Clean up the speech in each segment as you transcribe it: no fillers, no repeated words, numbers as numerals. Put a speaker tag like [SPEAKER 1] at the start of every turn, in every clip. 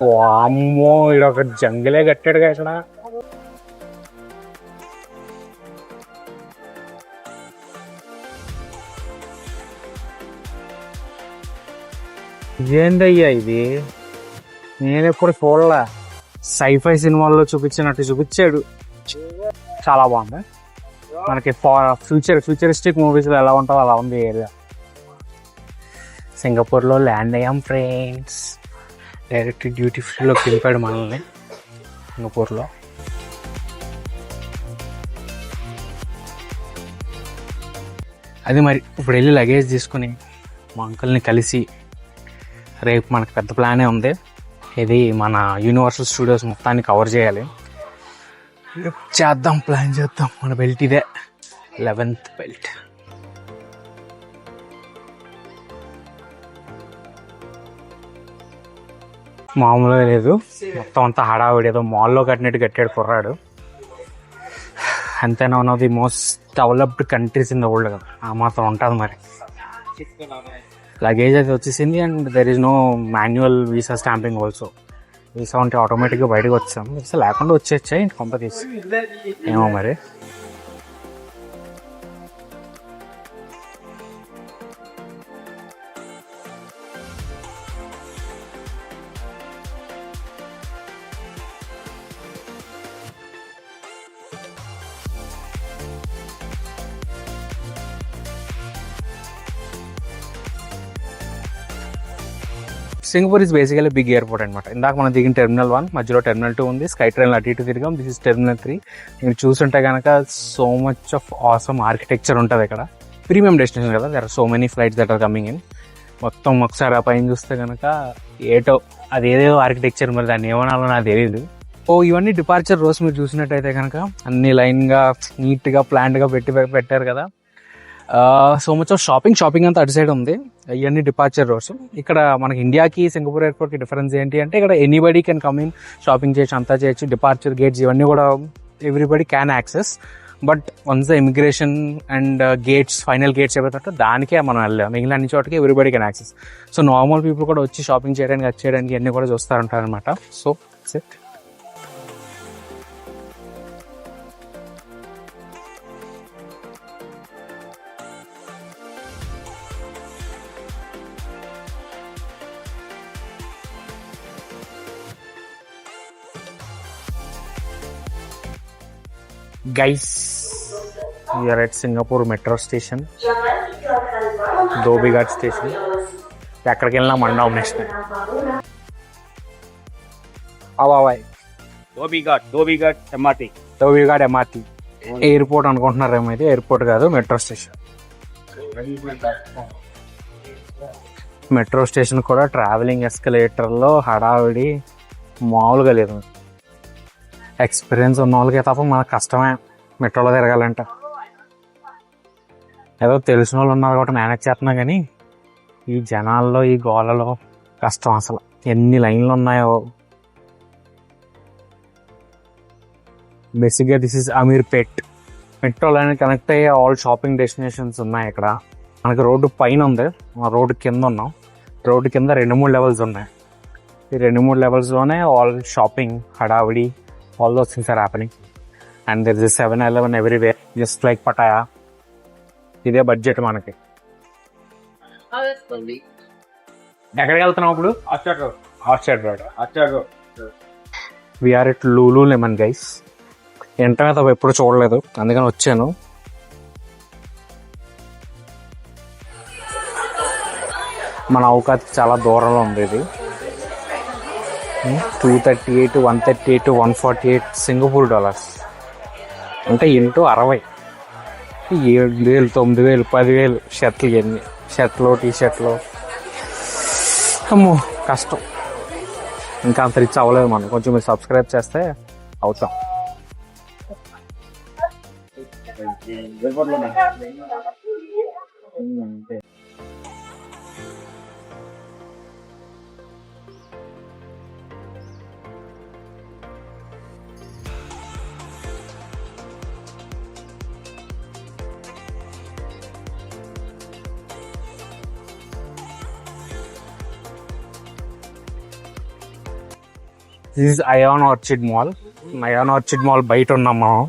[SPEAKER 1] వామ్మో ఇక్కడ ఒక జంగిలే కట్టాడుగా ఇక్కడ. ఇదేందయ్యా ఇది, నేను ఎప్పుడు చూడలే. సైఫై సినిమాల్లో చూపించినట్టు చూపించాడు. చాలా బాగుంది. మనకి ఫ్యూచరిస్టిక్ మూవీస్లో ఎలా ఉంటుందో అలా ఉంది ఏరియా. సింగపూర్లో ల్యాండ్ అయ్యాం ఫ్రెండ్స్. డైరెక్ట్ డ్యూటీ ఫ్రీలో దింపాడు మనల్ని సింగపూర్లో. అది మరి ఇప్పుడు వెళ్ళి లగేజ్ తీసుకుని మా అంకుల్ని కలిసి రేపు మనకు పెద్ద ప్లానే ఉంది. ఇది మన యూనివర్సల్ స్టూడియోస్ మొత్తాన్ని కవర్ చేయాలి. చేద్దాం, ప్లాన్ చేద్దాం. మన బెల్ట్ ఇదే, 11th బెల్ట్. మామూలుగా లేదు, మొత్తం అంతా హడావిడి. ఏదో మాల్లో కట్టినట్టు కట్టాడు కుర్రాడు. అంతేనా, one of the most developed countries in the world కదా, ఆ మాత్రం ఉంటుంది మరి. లగేజ్ అది వచ్చేసింది. And there is no manual visa stamping also. Visa ఉంటే ఆటోమేటిక్గా బయటకు వచ్చాం, వీసా లేకుండా వచ్చేచ్చాయి ఇంటి కొంప తీసి. ఏమో మరి. Singapore is basically big airport అనమాట. ఇందాక మనం దిగిన టెర్మినల్ 1, మధ్యలో టెర్మినల్ 2 ఉంది. స్కై ట్రైన్ అటు ఇటు తిరిగాం. This is terminal 3. మీరు చూస్తుంటే కనుక so much of awesome architecture ఉంటుంది ఇక్కడ. ప్రీమియం డెస్టినేషన్ కదా, there are so many flights that are coming in. మొత్తం ఒకసారి ఆ పైన చూస్తే కనుక ఏటో అది ఏదేదో ఆర్కిటెక్చర్, మరి దాన్ని ఏమనాలో నాకు తెలియదు. ఇవన్నీ డిపార్చర్ రోస్ మీరు చూసినట్టయితే కనుక అన్ని లైన్గా నీట్గా ప్లాన్డ్గా పెట్టారు కదా. సో మచ్ ఆఫ్ షాపింగ్ అంతా అటు సైడ్ ఉంది. ఇవన్నీ డిపార్చర్ రోడ్స్. ఇక్కడ మనకి ఇండియాకి సింగపూర్ ఎయిర్పోర్ట్కి డిఫరెన్స్ ఏంటి అంటే, ఇక్కడ anybody can come in, shopping చేయొచ్చు, అంతా చేయొచ్చు. డిపార్చర్ గేట్స్ ఇవన్నీ కూడా everybody can access. But once the immigration and gates, final gates ఏవైతే దానికే మనం వెళ్ళాం. మిగిలిన అన్ని చోటకి everybody can access. So normal people కూడా వచ్చి షాపింగ్ చేయడానికి, అది చేయడానికి అన్నీ కూడా చూస్తారంటారనమాట. So it. Guys, we are at Singapore metro station, Dhoby Ghat station. ఎక్కడికి వెళ్ళినా మండవు నెక్స్ట్. అవాయ్ ధోబీ ఘాట్ MRT ఎయిర్పోర్ట్ అనుకుంటున్నారేమో. అయితే ఎయిర్పోర్ట్ కాదు, మెట్రో స్టేషన్. మెట్రో స్టేషన్ కూడా ట్రావెలింగ్ ఎస్కలేటర్లో హడావిడి మామూలుగా లేదు. ఎక్స్పీరియన్స్ ఉన్న వాళ్ళకి తప్ప మనకు కష్టమే మెట్రోలో తిరగాలంటే. ఏదో తెలిసిన వాళ్ళు ఉన్నారు కాబట్టి మేనేజ్ చేస్తున్నా, కానీ ఈ జనాల్లో, ఈ గోలలో కష్టం అసలు. ఎన్ని లైన్లు ఉన్నాయో. బేసిక్గా this is Ameerpet. Metro line connect అయ్యే ఆల్ షాపింగ్ డెస్టినేషన్స్ ఉన్నాయి ఇక్కడ. మనకి రోడ్డు పైన ఉంది, రోడ్డు కింద ఉన్నాం. రోడ్డు కింద 2-3 లెవెల్స్ ఉన్నాయి. ఈ 2-3 లెవెల్స్లోనే ఆల్ షాపింగ్, హడావిడి, all those things are happening. And there is a 7-Eleven everywhere, just like Pattaya. ఇదే బడ్జెట్ మనకి. ఎక్కడికి వెళ్తున్నాం ఇప్పుడు? Orchard road. We're at Lululemon guys. Internet ఎప్పుడు చూడలేదు, అందుకని వచ్చాను. మన అవకాశం చాలా దూరంలో ఉంది ఇది. $238, $138, $148 సింగపూర్ డాలర్స్ అంటే ఇంటూ 60. 7,000, 9,000, 10,000 షర్ట్లు. ఎన్ని షర్ట్లు, టీషర్ట్లు. అమ్మో కష్టం. ఇంకా అంత రిచ్ అవ్వలేదు మనం. కొంచెం మీరు సబ్స్క్రైబ్ చేస్తే అవుతాం. This is ION Orchard mall. ION Orchard mall బయట ఉన్నాం మనం.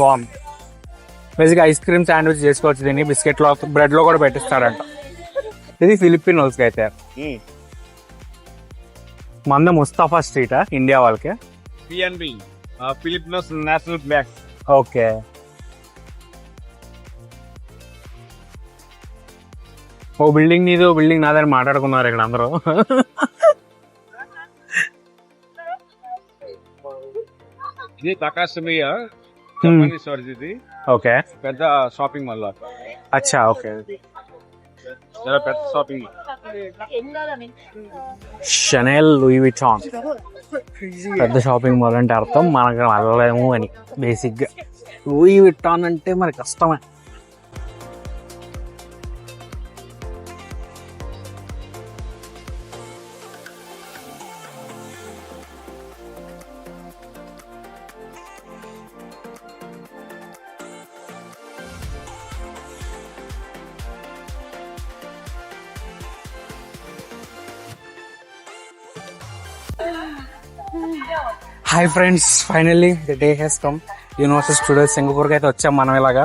[SPEAKER 1] బాగుంది. బేసిక్గా ఐస్ క్రీమ్ శాండ్విచ్ చేసుకోవచ్చు. దీన్ని బిస్కెట్లో బ్రెడ్ లో కూడా పెట్టిస్తాడంట. ఇది ఫిలిపినోస్కి అయితే. మంద ముస్తాఫా స్ట్రీట్ ఇండియా వాళ్ళకి.
[SPEAKER 2] PNB Filipinos national block.
[SPEAKER 1] Okay. ఓ బిల్డింగ్ నీది, ఓ బిల్డింగ్ నాదని మాట్లాడుకున్నారు ఇక్కడ అందరూ.
[SPEAKER 2] ఇది ప్రకాశమియ ఇది.
[SPEAKER 1] ఓకే.
[SPEAKER 2] పెద్ద షాపింగ్ మాల్.
[SPEAKER 1] అచ్చా. ఓకే.
[SPEAKER 2] చాలా పెద్ద షాపింగ్.
[SPEAKER 1] షనెల్, లూయి విటాన్ పెద్ద షాపింగ్ మాల్ అంటే అర్థం మనకు వెళ్ళలేము అని. బేసిక్గా లూయి విటాన్ అంటే మరి కష్టమే. Hi friends, finally the day has come. Universal studios సింగపూర్కి అయితే వచ్చాం మనం. ఇలాగా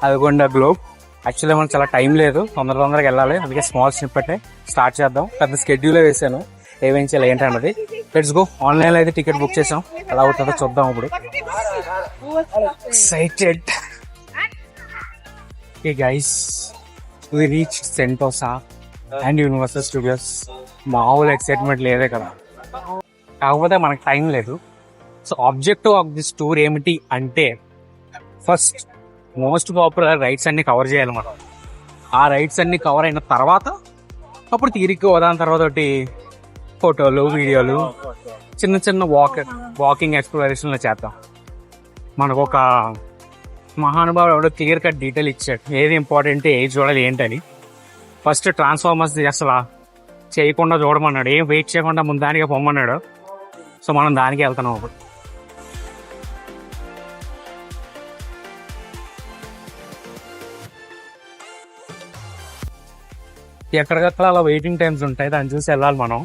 [SPEAKER 1] అదిగోండి గ్లోబ్. యాక్చువల్లీ మనకు చాలా టైం లేదు, తొందరగా వెళ్ళాలి. అందుకే స్మాల్ స్నిప్పెట్ స్టార్ట్ చేద్దాం. పెద్ద స్కెడ్యూలే వేసాను ఏమేం చేయాలి ఏంటన్నది. Let's go. ఆన్లైన్లో అయితే టికెట్ బుక్ చేసాం, ఎలా అవుతుందో చూద్దాం ఇప్పుడు. Excited. Okay guys, we reach Sentosa and Universal Studios. మామూలు ఎక్సైట్మెంట్ లేదే కదా. కాకపోతే మనకు టైం లేదు. So objective of this tour ఏమిటి అంటే, ఫస్ట్ మోస్ట్ పాపులర్ రైడ్స్ అన్ని కవర్ చేయాలి మనం. ఆ రైడ్స్ అన్ని కవర్ అయిన తర్వాత అప్పుడు తిరిగి దాని తర్వాత ఒకటి ఫోటోలు, వీడియోలు, చిన్న చిన్న వాకింగ్ ఎక్స్ప్లోరేషన్లో చేద్దాం. మనకు ఒక మహానుభావుడు ఎవడో క్లియర్ కట్ డీటెయిల్ ఇచ్చాడు, ఏది ఇంపార్టెంట్, ఏది చూడాలి ఏంటని. ఫస్ట్ ట్రాన్స్ఫార్మర్స్ అసలు చేయకుండా చూడమన్నాడు, ఏం వెయిట్ చేయకుండా ముందు దానికే పొమ్మన్నాడు. సో మనం దానికి వెళ్తున్నాం ఇప్పుడు. ఎక్కడికక్కడ అలా వెయిటింగ్ టైమ్స్ ఉంటాయి, దాన్ని చూసి వెళ్ళాలి మనం.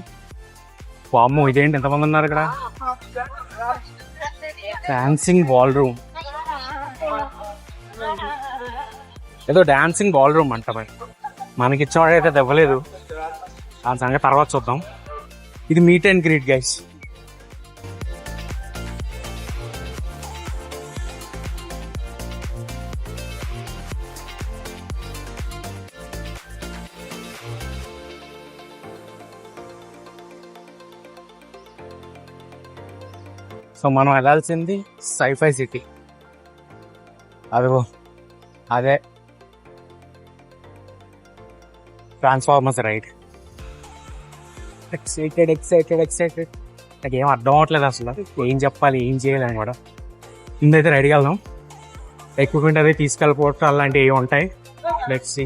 [SPEAKER 1] వామ్మో, ఇదేంటి ఎంతమంది ఉన్నారు ఇక్కడ. డాన్సింగ్ బాల్ రూమ్, ఏదో డాన్సింగ్ బాల్ రూమ్ అంట. మనకి ఇచ్చిన వాడైతే ఇవ్వలేదు, దాని సంగతి తర్వాత చూద్దాం. ఇది meet and greet guys. So మనం వెళ్ళాల్సింది సైఫై సిటీ. అదిగో అదే Transformers ride. Excited excited excited. నాకేం అర్థం అవ్వట్లేదు అసలు, ఏం చెప్పాలి ఏం చేయాలని కూడా. ముందైతే రైడ్కి వెళ్దాం. ఎక్విప్మెంట్ అదే తీసుకెళ్ళిపోవటం అలాంటివి ఏమి ఉంటాయి. Let's see.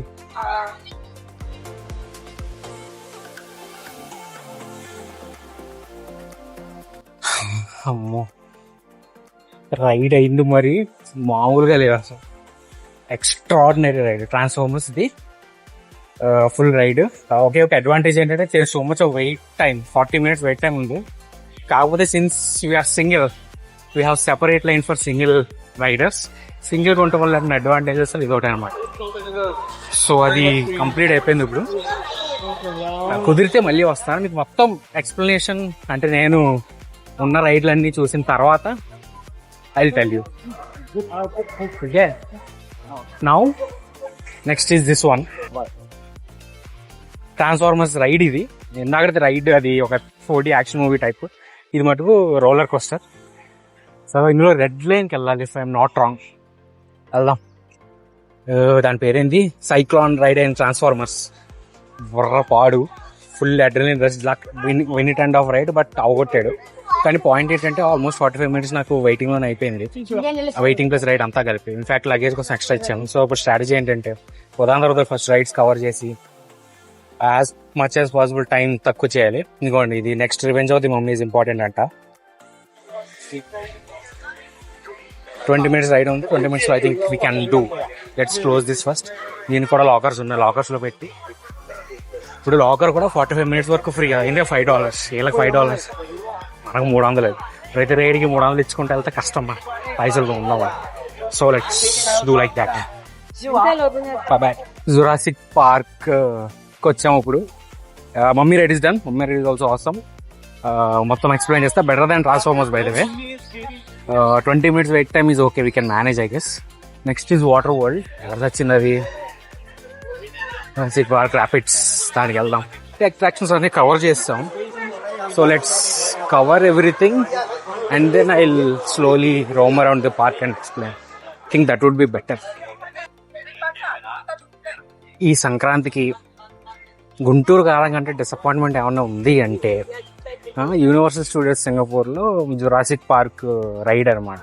[SPEAKER 1] అమ్మో, రైడ్ అయింది మరి, మామూలుగా లేదు అసలు. Extraordinary ride Transformers. ఇది ఫుల్ రైడ్. ఒకే ఒక అడ్వాంటేజ్ ఏంటంటే so much wait time, 40 minutes wait time ఉంది. కాకపోతే since we're single, we have separate line for single riders. Single ఉండటం వల్ల అడ్వాంటేజెస్ ఇది ఒకటి అనమాట. సో అది కంప్లీట్ అయిపోయింది. ఇప్పుడు కుదిరితే మళ్ళీ వస్తాను, మీకు మొత్తం ఎక్స్ప్లెనేషన్ అంటే నేను ఉన్న రైడ్లన్నీ చూసిన తర్వాత I will tell you. Okay, now next is this one, Transformers ride. ఇది ఇందాకటి రైడ్ అది ఒక 4D యాక్షన్ మూవీ టైప్. ఇది మటుకు రోలర్ కోస్టర్. సో ఇందులో రెడ్ లైన్కి వెళ్ళాలి ఇఫ్ ఐఎమ్ నాట్ రాంగ్. వెళ్దాం. దాని పేరేంది, సైక్లాన్ రైడ్ అండ్ ట్రాన్స్ఫార్మర్స్. పాడు full adrenaline rush, win it and off ride, but అవగొట్టాడు. కానీ పాయింట్ ఏంటంటే ఆల్మోస్ట్ 45 మినిట్స్ నాకు వెయిటింగ్ లోనే అయిపోయింది. వెయిటింగ్ ప్లస్ రైడ్ అంతా కలిపి. ఇన్ఫాక్ట్ లగేజ్ కోసం ఎక్స్ట్రా ఇచ్చాను. సో ఇప్పుడు స్ట్రాటజీ ఏంటంటే ఉదాహరణ తర్వాత ఫస్ట్ రైడ్స్ కవర్ చేసి as much as possible time తక్కువ చేయాలి. ఇదిగోండి, ఇది next revenge of the mummy is important అంట. 20 మినిట్స్ రైడ్ ఉంది. 20 minutes I think we can do. Let's close this first. దీనికి కూడా లాకర్స్ ఉన్నాయి, లాకర్స్ లో పెట్టి ఇప్పుడు లాకర్ కూడా 45 మినిట్స్ వరకు ఫ్రీ. అయిందే $5. వీళ్ళకి $5, మనకు 300. ప్రతి రైడ్కి 300 ఇచ్చుకుంటే వెళ్తే కష్టం, పైసలు ఉన్నాం. So let's do like that. Boy. Jurassic Park వచ్చాము ఇప్పుడు. Mummy ride is done. Mummy ride is also awesome. మొత్తం ఎక్స్ప్లెయిన్ చేస్తా. Better than Transformers by the way. 20 minutes wait time is okay, we can manage I guess. Next is water world. ఎవరు వచ్చింది అది? Jurassic Park rapids. దానికి వెళ్దాం. Attractions అన్ని cover చేస్తాం. So let's cover everything and then I will slowly roam around the park and explain. Think that would be better. ఈ సంక్రాంతికి గుంటూరు కాలం కంటే డిసప్పాయింట్మెంట్ ఏమన్నా ఉంది అంటే యూనివర్సల్ స్టూడియోస్ సింగపూర్లో జురాసిక్ పార్క్ రైడ్ అనమాట.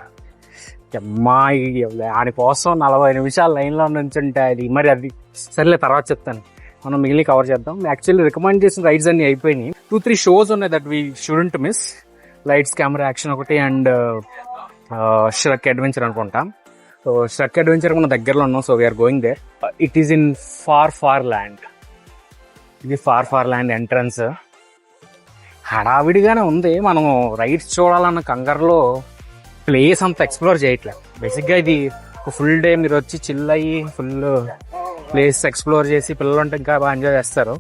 [SPEAKER 1] అమ్మాయి దానికోసం 40 నిమిషాలు లైన్లో నుంచుంటే అది మరి అది సరేలే తర్వాత చెప్తాను. మనం మిగిలిన కవర్ చేద్దాం. యాక్చువల్లీ రికమెండ్ చేసిన రైడ్స్ అన్ని అయిపోయినాయి. 2-3 షోస్ ఉన్నాయి that we shouldn't miss. Lights camera action ఒకటి అండ్ ష్రక్ అడ్వెంచర్ అనుకుంటాం. సో ష్రక్ అడ్వెంచర్ మన దగ్గరలో ఉన్నాం. So we're going there. It is in far land. ఇది ఫార్ ల్యాండ్ ఎంట్రన్స్. హడావిడిగానే ఉంది. మనం రైడ్స్ చూడాలన్న కంగారులో ప్లేస్ అంతా ఎక్స్ప్లోర్ చేయట్లేదు. బేసిక్గా ఇది ఒక ఫుల్ డే మీరు వచ్చి చిల్ అయ్యి ఫుల్ ప్లేస్ ఎక్స్ప్లోర్ చేసి పిల్లలు ఉంటే ఇంకా బాగా ఎంజాయ్ చేస్తారు.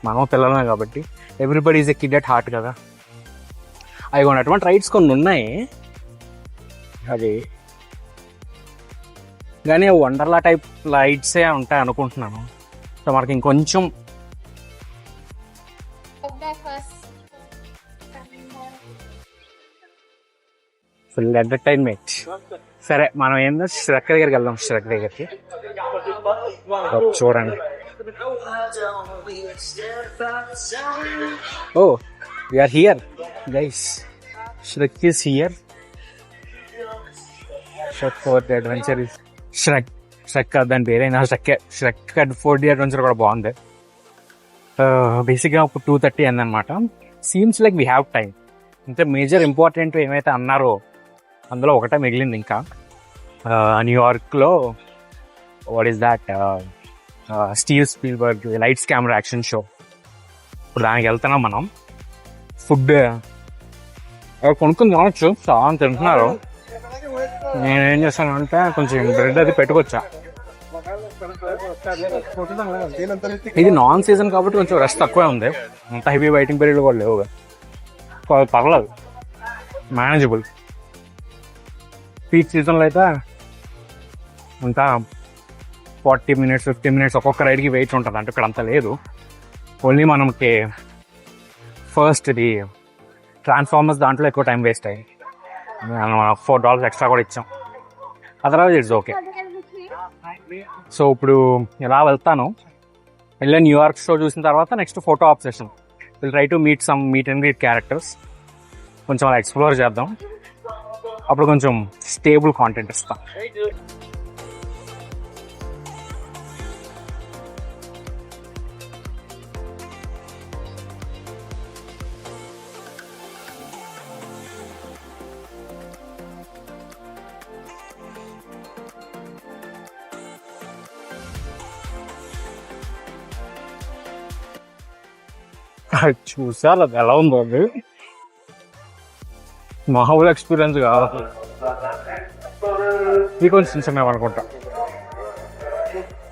[SPEAKER 1] మనం పిల్లలమే కాబట్టి everybody is a kid at heart కదా. అవి కొన్ని అటువంటి రైడ్స్ కొన్ని ఉన్నాయి. అది కానీ వండర్లా టైప్ రైడ్సే ఉంటాయి అనుకుంటున్నాను. సో మనకి ఇంకొంచెం ఫుల్ ఎంటర్టైన్మెంట్. సరే మనం ఏందో ష్రక్ దగ్గరికి వెళ్దాం. ష్రక్ దగ్గరికి చూడండి. Oh we're here guys. Shrek is here. Shrek 4D adventure is Shrek దాని పేరైనా ష్రక్ 4D అడ్వెంచర్ కూడా బాగుంది. బేసిక్గా ఇప్పుడు 2:30 అయిందనమాట. Seems like we have time. అంటే మేజర్ ఇంపార్టెంట్ ఏమైతే అన్నారో అందులో ఒకటే మిగిలింది ఇంకా. న్యూయార్క్లో what is that Steve Spielberg lights camera action show. ఇప్పుడు దానికి వెళ్తున్నాం మనం. ఫుడ్ కొనుక్కుని తినవచ్చు. చాలా తింటున్నారు. నేనేం చేస్తాను అంటే కొంచెం బ్రెడ్ అది పెట్టుకొచ్చా. ఇది నాన్ సీజన్ కాబట్టి కొంచెం రష్ తక్కువే ఉంది. అంత హెవీ వెయిటింగ్ పీరియడ్ కూడా లేవు. పర్లేదు, మేనేజబుల్. పీక్ సీజన్లో అయితే ఇంకా 40 మినిట్స్ 50 మినిట్స్ ఒక్కొక్క రైడ్కి వెయిట్ ఉంటుంది. అంటే ఇక్కడ అంత లేదు. ఓన్లీ మనకి ఫస్ట్ ఇది ట్రాన్స్ఫార్మర్స్ దాంట్లో ఎక్కువ టైం వేస్ట్ అయ్యి $4 ఎక్స్ట్రా కూడా ఇచ్చాం. Otherwise it's okay. సో ఇప్పుడు ఎలా వెళ్తాను, వెళ్ళే న్యూయార్క్ షో చూసిన తర్వాత next photo op session. Will try to meet and greet characters. కొంచెం అలా ఎక్స్ప్లోర్ చేద్దాం. అప్పుడు కొంచెం స్టేబుల్ కాంటెంట్ ఇస్తాం. చూసారు అది ఎలా ఉందో. అది మామూలు ఎక్స్పీరియన్స్ కాదు. ఇది కొంచెం చిన్న అనుకుంటా.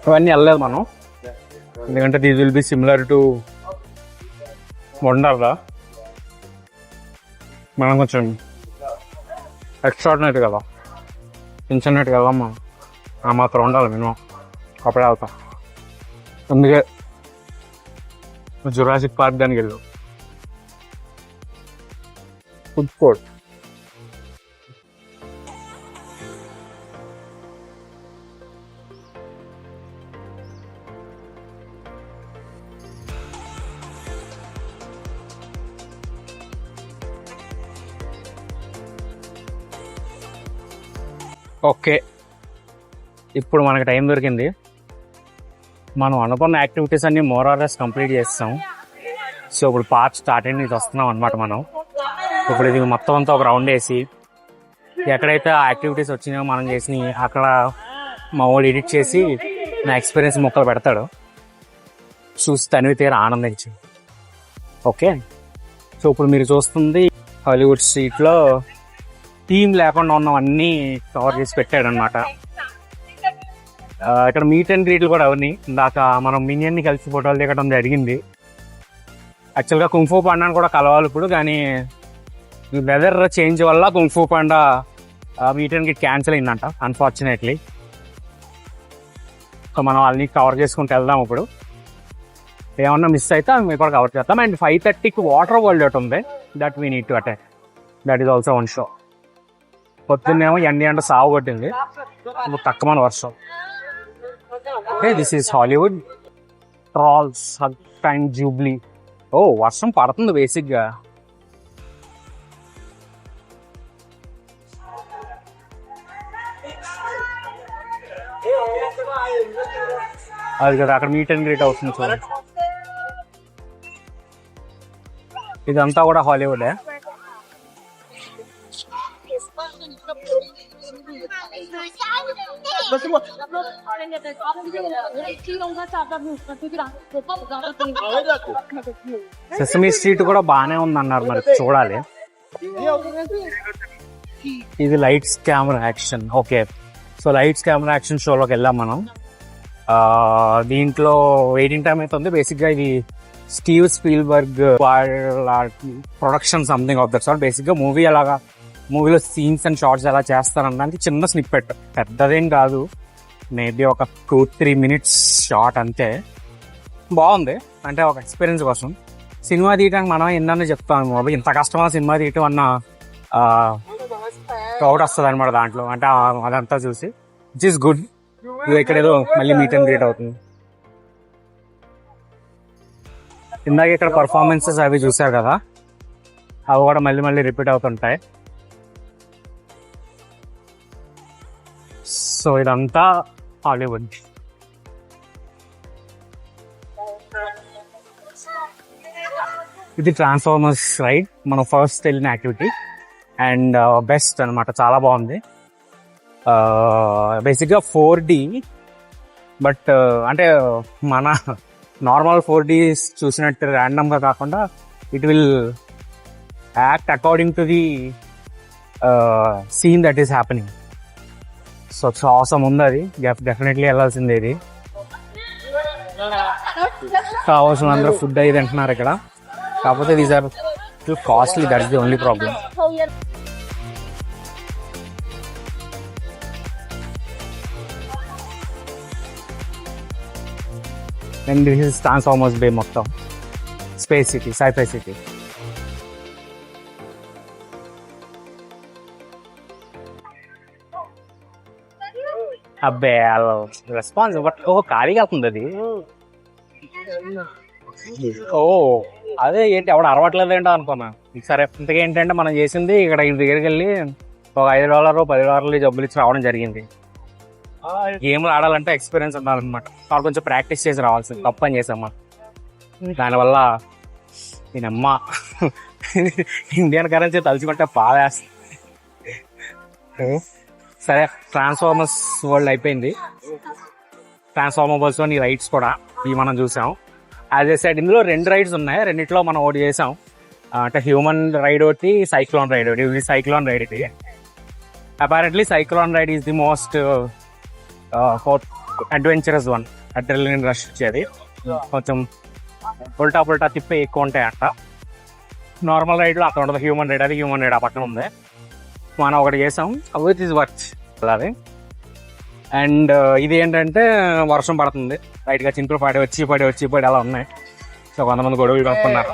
[SPEAKER 1] ఇవన్నీ వెళ్ళలేదు మనం, ఎందుకంటే these will be similar to Wonderla. మనం కొంచెం ఎక్స్ట్రాడినరీ కదా, చిన్నట్టు కదా మనం. ఆ మాత్రం ఉండాలి మినిమం, అప్పుడే వెళ్తాం. అందుకే జురాసిక్ పార్క్ దానికి వెళ్ళు. ఫుడ్ కోర్ట్ ఓకే, ఇప్పుడు మనకి టైం దొరికింది. మనం అనుకున్న యాక్టివిటీస్ అన్ని మోరార్లెస్ కంప్లీట్ చేస్తాం. సో ఇప్పుడు పార్క్ స్టార్ట్ అయ్యి ఇది వస్తున్నాం అనమాట. మనం ఇప్పుడు ఇది మొత్తం అంతా ఒక రౌండ్ వేసి ఎక్కడైతే ఆ యాక్టివిటీస్ వచ్చినాయో మనం చేసినవి అక్కడ మా వాడు ఎడిట్ చేసి నా ఎక్స్పీరియన్స్ మొక్కలు పెడతాడు. చూసి తనివి తీర ఆనందించి. ఓకే, సో ఇప్పుడు మీరు చూస్తుంది హాలీవుడ్ స్ట్రీట్లో థీమ్ లేకుండా ఉన్నవన్నీ కవర్ చేసి పెట్టాడు అనమాట. ఇక్కడ మీట్ అండ్ గ్రీట్లు కూడా అవన్నీ. ఇందాక మనం మినియన్ని కలిసి ఫోటోలు దిగడం జరిగింది. యాక్చువల్గా కుంఫు పాండాని కూడా కలవాలి ఇప్పుడు, కానీ వెదర్ చేంజ్ వల్ల kung fu panda meet and greet cancel అయిందంట అన్ఫార్చునేట్లీ. సో మనం వాళ్ళని కవర్ చేసుకుంటూ వెళ్దాం. ఇప్పుడు ఏమన్నా మిస్ అయితే మేము కూడా కవర్ చేస్తాం. అండ్ 5:30కి వాటర్ వరల్డ్ ఒకటి ఉంది, that we need to attend. That is also one show. పొద్దున్నేమో ఎండ సాగు కొట్టింది, ఇప్పుడు తక్కువ వర్షం. Okay, this is Hollywood trolls and jubilee. ఓ వర్షం పడుతుంది బేసిక్గా. అది కదా అక్కడ మీట్ అండ్ గ్రీట్ అవుతుంది చూడండి. ఇదంతా కూడా హాలీవుడే. సెసమీ స్ట్రీట్ కూడా బాగానే ఉంది అన్నారు, మరి చూడాలి. ఇది lights camera action. Okay, so lights camera action షోలోకి వెళ్ళాం మనం. దీంట్లో వెయిటింగ్ టైం అయితే ఉంది. బేసిక్గా ఇది Steve Spielberg production something of that sort. బేసిక్గా మూవీ అలాగా, మూవీలో సీన్స్ అండ్ షార్ట్స్ ఎలా చేస్తారనడానికి చిన్న స్నిప్పెట్, పెద్దదేం కాదు, మేబీ ఒక 2-3 minutes షార్ట్ అంతే. బాగుంది, అంటే ఒక ఎక్స్పీరియన్స్ కోసం. సినిమా తీయడానికి మనం ఎన్నన్నా చెప్తాను, బాబు ఇంత కష్టమా సినిమా తీయటం అన్న డౌట్ వస్తుంది అనమాట దాంట్లో. అంటే అదంతా చూసి ఇట్ ఈస్ గుడ్. ఇక్కడ ఏదో మళ్ళీ మీట్ అండ్ గ్రీట్ అవుతుంది. ఇందాక ఇక్కడ పర్ఫార్మెన్సెస్ అవి చూసారు కదా, అవి కూడా మళ్ళీ మళ్ళీ రిపీట్ అవుతుంటాయి. సో ఇదంతా హాలీవుడ్. ఇది ట్రాన్స్ఫార్మర్స్ రైడ్, మనం ఫస్ట్ వెళ్ళిన యాక్టివిటీ అండ్ బెస్ట్ అనమాట. చాలా బాగుంది. బేసిక్గా 4D, బట్ అంటే మన నార్మల్ 4D చూసినట్టు ర్యాండమ్గా కాకుండా it will act according to the scene that is happening. So అవసరం ఉంది, అది డెఫినెట్లీ వెళ్ళాల్సిందే. ఇది కావాల్సిన అందరూ ఫుడ్ అయ్యి తింటున్నారు ఇక్కడ, కాకపోతే these are costly, that is the only problem. And this is Transformers bay, మొత్తం స్పేస్ సిటీ, సైఫై సిటీ. అబ్బే రెస్పాన్స్ బట్ ఖాళీగా అవుతుంది అది. ఓ అదే ఏంటి ఎవడు అరవట్లేదు ఏంటో అనుకున్నా. సరే, ఇంతగా ఏంటంటే మనం చేసింది ఇక్కడ దగ్గరికి వెళ్ళి ఒక $5 $10 జబ్బులు ఇచ్చి రావడం జరిగింది. గేమ్లు ఆడాలంటే ఎక్స్పీరియన్స్ ఉండాలన్నమాట. వాళ్ళు కొంచెం ప్రాక్టీస్ చేసి రావాల్సింది, తప్పు పని చేసామ్మా. దానివల్ల నేనమ్మ ఇండియన్ కరెన్సీ తలుచుకుంటే బాధేస్తుంది. సరే, ట్రాన్స్ఫార్మర్స్ వరల్డ్ అయిపోయింది. ట్రాన్స్ఫార్మర్ బస్ ఈ రైడ్స్ కూడా ఇవి మనం చూసాం. యాజ్ ఏ సైడ్ ఇందులో 2 రైడ్స్ ఉన్నాయి, రెండిట్లో మనం ఒకటి చేసాం. అంటే హ్యూమన్ రైడ్ ఒకటి, సైక్లోన్ రైడ్ ఒకటి. ఇది సైక్లోన్ రైడ్. ఇది apparently cyclone ride is the most adventurous one. Adrenaline rush ఇచ్చేది, కొంచెం ఉల్టా పుల్టా తిప్పే ఎక్కువ ఉంటాయంట. నార్మల్ రైడ్లో అక్కడ ఉండదు, హ్యూమన్ రైడ్. అది హ్యూమన్ రైడ్ ఆ పక్కన ఉంది. మనం ఒకటి చేసాం, విచ్ ఇస్ వర్క్ అలాగే. అండ్ ఇది ఏంటంటే వర్షం పడుతుంది, రైట్గా చినుకులు పడి అలా ఉన్నాయి. సో కొంతమంది గొడవలు కనుక్కున్నారు.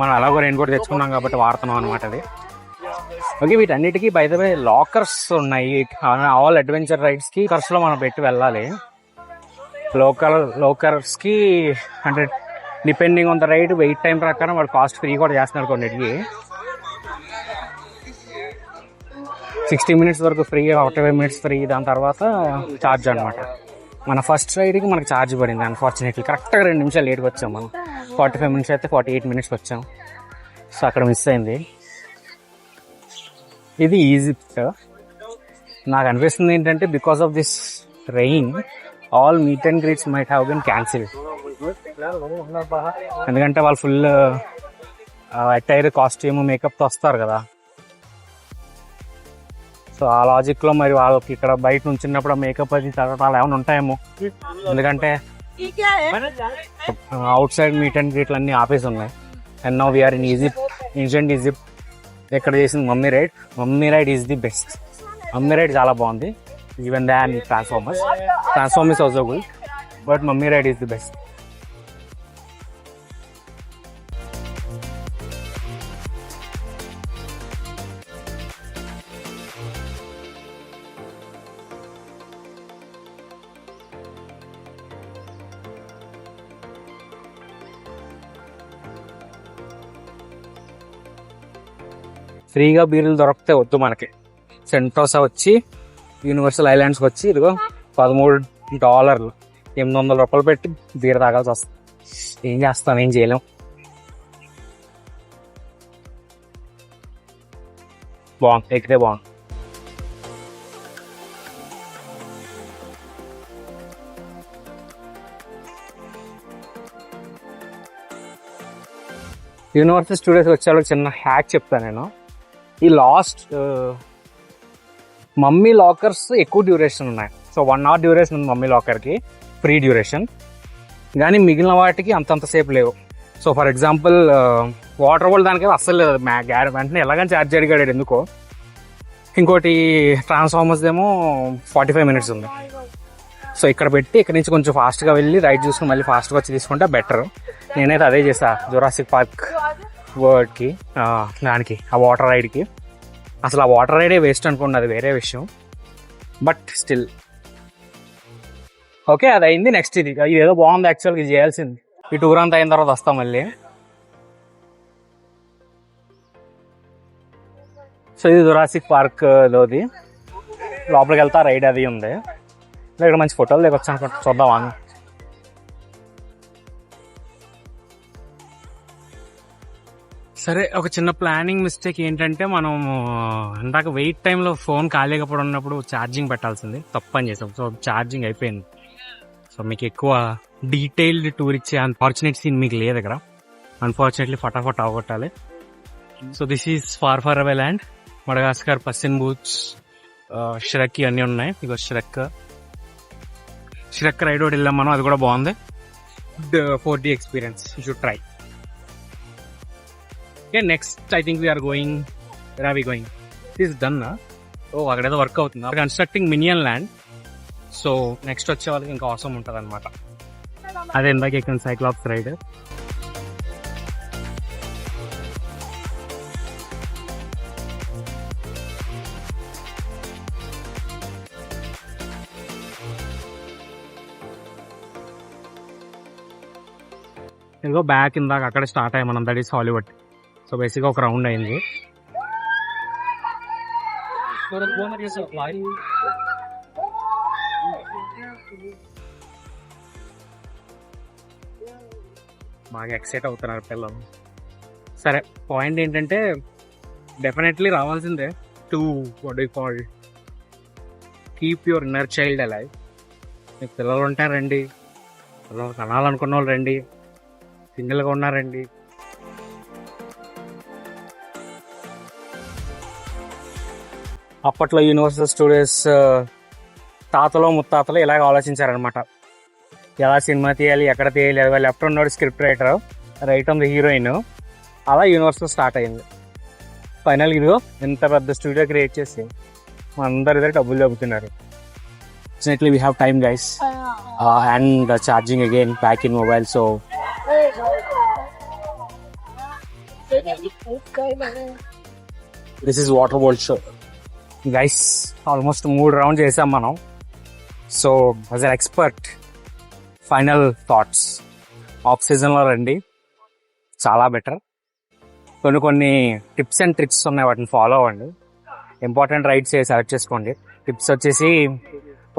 [SPEAKER 1] మనం అలాగో రెయిన్ కోట్ తెచ్చుకున్నాం కాబట్టి వాడుతున్నాం అనమాట అది. ఓకే, వీటన్నిటికీ బై ద వే లాకర్స్ ఉన్నాయి. ఆల్ అడ్వెంచర్ రైడ్స్కి లాకర్స్లో మనం పెట్టి వెళ్ళాలి. లోకర్స్కి అంటే depending on the ride wait time ప్రకారం వాడు కాస్ట్ ఫ్రీ కూడా చేస్తున్నారు కొన్నిటికి. 60 minutes వరకు ఫ్రీ, 45 minutes ఫ్రీ, దాని తర్వాత ఛార్జ్ అనమాట. మన ఫస్ట్ రైడ్కి మనకు ఛార్జ్ పడింది అన్ఫార్చునేట్లీ. కరెక్ట్గా 2 నిమిషాలు లేట్కి వచ్చాం మనం. 45 minutes అయితే 48 minutes వచ్చాం. సో అక్కడ మిస్ అయింది. ఇది ఈజిప్ట్. నాకు అనిపిస్తుంది ఏంటంటే because of this rain all meet and greets might have been cancelled. ఎందుకంటే వాళ్ళు ఫుల్ అటైర్, కాస్ట్యూమ్, మేకప్తో వస్తారు కదా. సో ఆ లాజిక్లో మరి వాళ్ళకి ఇక్కడ బయట నుంచినప్పుడు మేకప్ అది తర్వాత అలా ఏమైనా ఉంటాయేమో. ఎందుకంటే అవుట్ సైడ్ మీట్ అండ్ గ్రీట్లు అన్నీ ఆపేసి ఉన్నాయి. And now we're in Egypt, ancient Egypt. ఎక్కడ చేసింది mummy ride. Mummy ride is the best. Mummy ride చాలా బాగుంది. Even than Transformers also good, but mummy ride is the best. ఫ్రీగా బీర్లు దొరికితే వద్దు మనకి. సెంటోసా వచ్చి యూనివర్సల్ ఐలాండ్స్కి వచ్చి ఇదిగో $13, $800 పెట్టి బీర్ తాగాల్సి వస్తుంది. ఏం చేస్తాం, ఏం చేయలేం. బాగుంది, ఎక్కితే బాగుంది. యూనివర్సల్ స్టూడియోస్ వచ్చే వాళ్ళకి చిన్న హ్యాక్ చెప్తాను నేను. ఈ లాస్ట్ మమ్మీ లాకర్స్ ఎక్కువ డ్యూరేషన్ ఉన్నాయి. సో 1 hour డ్యూరేషన్ ఉంది మమ్మీ లాకర్కి, ఫ్రీ డ్యూరేషన్. కానీ మిగిలిన వాటికి అంతంతసేపు లేవు. So for example water world దానికైతే అస్సలు లేదు. వెంటనే ఎలాగని ఛార్జ్ అడిగాడు ఎందుకో. ఇంకోటి ట్రాన్స్ఫార్మర్స్ ఏమో 45 minutes ఉంది. సో ఇక్కడ పెట్టి ఇక్కడ నుంచి కొంచెం ఫాస్ట్గా వెళ్ళి రైడ్ చూసుకుని మళ్ళీ ఫాస్ట్గా వచ్చి తీసుకుంటే బెటర్. నేనైతే అదే చేసా జురాసిక్ పార్క్ వర్డ్కి, దానికి ఆ వాటర్ రైడ్కి. అసలు ఆ వాటర్ రైడే వేస్ట్ అనుకోండి, అది వేరే విషయం. బట్ స్టిల్ ఓకే, అది అయింది. నెక్స్ట్ ఇది ఏదో బాగుంది యాక్చువల్గా, ఇది చేయాల్సింది. ఈ టూర్ అంతా అయిన తర్వాత వస్తాం మళ్ళీ. సో ఇది జురాసిక్ పార్క్ లోది. లోపలికి వెళ్తా రైడ్ అది ఉంది. ఇక్కడ మంచి ఫోటోలు దిగొచ్చు అనుకుంటా, చూద్దామా. సరే, ఒక చిన్న ప్లానింగ్ మిస్టేక్ ఏంటంటే మనం ఇందాక వెయిట్ టైంలో ఫోన్ ఖాళీగా ఉన్నప్పుడు ఛార్జింగ్ పెట్టాల్సింది, తప్పని చేసాం. సో ఛార్జింగ్ అయిపోయింది. సో మీకు ఎక్కువ డీటెయిల్డ్ టూర్ ఇచ్చే అన్ఫార్చునేట్ సీన్ మీకు లేదు ఇక్కడ. అన్ఫార్చునేట్లీ ఫటాఫట్ అవగొట్టాలి. So this is far away land. Madagascar, Puss in Boots, Shrek ఇవన్నీ ఉన్నాయి. ఇక ష్రెక్ రైడ్ ఒకటి వెళ్ళాం మనం, అది కూడా బాగుంది. 4D experience, you should try. Okay, next I think we're going, where are we going? It is done. ఓ అక్కడేదో వర్క్ అవుతుంది, constructing minion land. So next వచ్చే వాళ్ళకి ఇంకా అవసరం ఉంటుంది అనమాట. అదే ఇందాక ఇక్కడ సైక్లాప్స్ రైడ్. ఇదిగో బ్యాక్ ఇందాక అక్కడ స్టార్ట్ అయ్యాం మనం, దట్ ఈస్ హాలీవుడ్. సో బేసిక్గా ఒక రౌండ్ అయింది. బాగా ఎక్సైట్ అవుతున్నారు పిల్లలు. సరే, పాయింట్ ఏంటంటే డెఫినెట్లీ రావాల్సిందే to what you call keep your inner child alive. మీకు పిల్లలు ఉంటారండి, పిల్లలు కనాలనుకున్న వాళ్ళు రండి, సింగిల్గా ఉన్నారండి. అప్పట్లో యూనివర్సల్ స్టూడియోస్ తాతలో ముత్తాతలు ఇలాగ ఆలోచించారనమాట, ఎలా సినిమా తీయాలి, ఎక్కడ తీయాలి. అది లెఫ్ట్ ఉన్నాడు స్క్రిప్ట్ రైటర్, రైట్ ఉంది హీరోయిన్. అలా యూనివర్సల్ స్టార్ట్ అయింది. ఫైనల్ ఇదిగో ఎంత పెద్ద స్టూడియో క్రియేట్ చేసి అందరి దగ్గర డబ్బులు చెబుతున్నారు. Fortunately we have time guys, and charging again back in mobile. So this is water world show guys. Almost 3 rounds చేసాం మనం. So as an expert, final thoughts, of సీజన్లో రండి, చాలా బెటర్. కొన్ని టిప్స్ అండ్ ట్రిక్స్ ఉన్నాయి, వాటిని follow అవ్వండి. Important rides select చేసుకోండి. టిప్స్ వచ్చేసి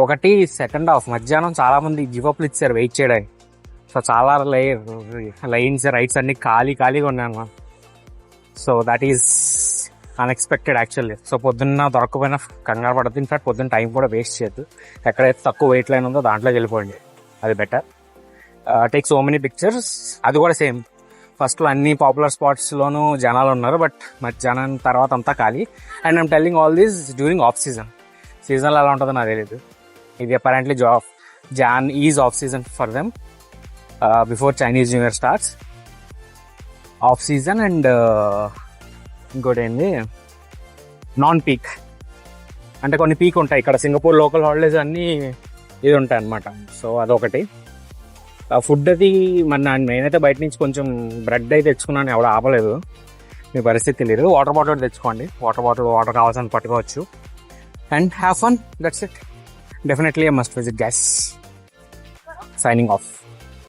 [SPEAKER 1] ఒకటి సెకండ్ హాఫ్ మధ్యాహ్నం చాలా మంది జివప్లు ఇచ్చారు వెయిట్ చేయడానికి. సో చాలా లైన్స్ రైడ్స్ అన్ని ఖాళీగా ఉన్నాయి. So that is unexpected actually. So పొద్దున్న దొరకపోయినా కంగారు పడద్దు. ఇన్ఫాక్ట్ పొద్దున్న టైం కూడా వేస్ట్ చేయొద్దు. ఎక్కడైతే తక్కువ వెయిట్ లైన్ ఉందో దాంట్లోకి వెళ్ళిపోండి, అది better. Take so many pictures. అది కూడా సేమ్, ఫస్ట్లో అన్ని పాపులర్ స్పాట్స్లోనూ జనాలు ఉన్నారు, బట్ మధ్యాహ్నం తర్వాత అంతా ఖాళీ. And I'm telling all these during off సీజన్లో ఎలా ఉంటుందో నాకు తెలియదు. ఇది apparently Jan is off season for them before Chinese New Year starts. Off season and ఇంకోటి ఏంది నాన్ పీక్, అంటే కొన్ని పీక్ ఉంటాయి ఇక్కడ. సింగపూర్ లోకల్ హాలిడేస్ అన్నీ ఇది ఉంటాయి అన్నమాట. సో అదొకటి. ఫుడ్ అది మరి నేనైతే బయట నుంచి కొంచెం బ్రెడ్ అయితే తెచ్చుకున్నాను, ఎవడ ఆపలేదు. మీ పరిస్థితి తెలియదు. వాటర్ బాటిల్ తెచ్చుకోండి, వాటర్ కావాల్సిన పట్టుకోవచ్చు. And have fun, that's it. Definitely I must visit guys. Signing off.